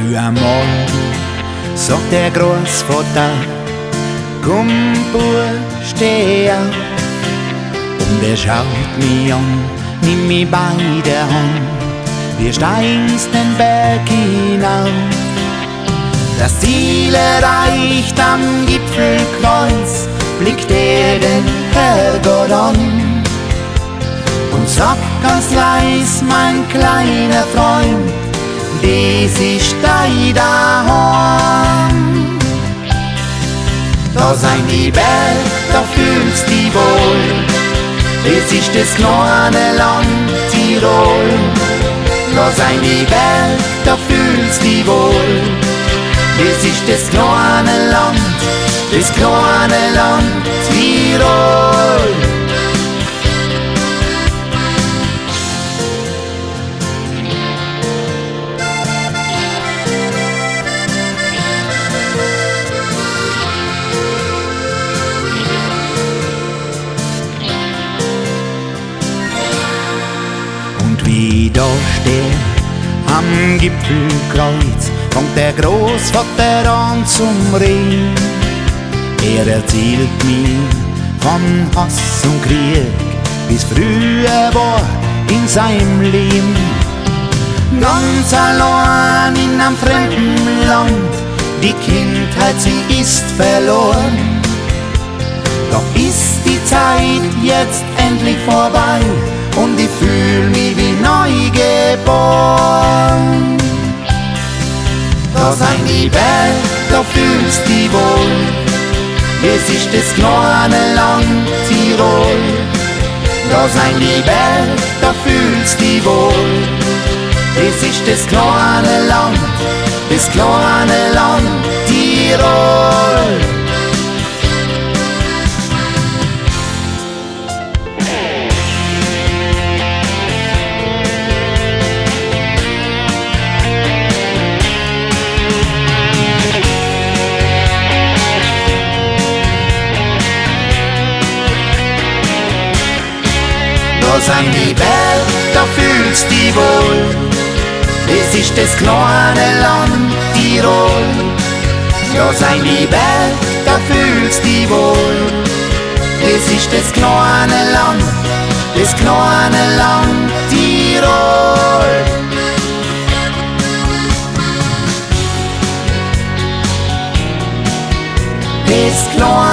Früh am Morgen sagt der Großvater: Komm, Bub, steh auf. Und er schaut mich an, nimm mich bei der Hand. Wir steigen's den Berg hinauf. Das Ziel erreicht am Gipfelkreuz, blickt er den Herrgott an und sagt ganz leis: Mein kleiner Freund, das ist dein daheim. Da sein die Berg, da fühlst dich wohl, das ist das kleine Land Tirol. Da sein die Berg, da fühlst dich wohl, das ist das kleine Land Tirol. Und wie da steht am Gipfelkreuz, kommt der Großvater an zum Reden. Er erzählt mir von Hass und Krieg, wie's früher war in seinem Leben. Ganz allein in einem fremden Land, die Kindheit, sie ist verloren. Doch ist die Zeit jetzt endlich vorbei und ich fühl mich wie neu geboren. Da sein die Berg, da fühlst dich wohl, es ist das kleine Land Tirol. Da sein die Berg, da fühlst dich wohl, es ist das kleine Land Tirol. Da sein die Berg, da fühlst dich wohl, es ist das kleine Land Tirol. Da sein die Berg, da fühlst dich wohl, es ist das kleine Land Tirol. Das kleine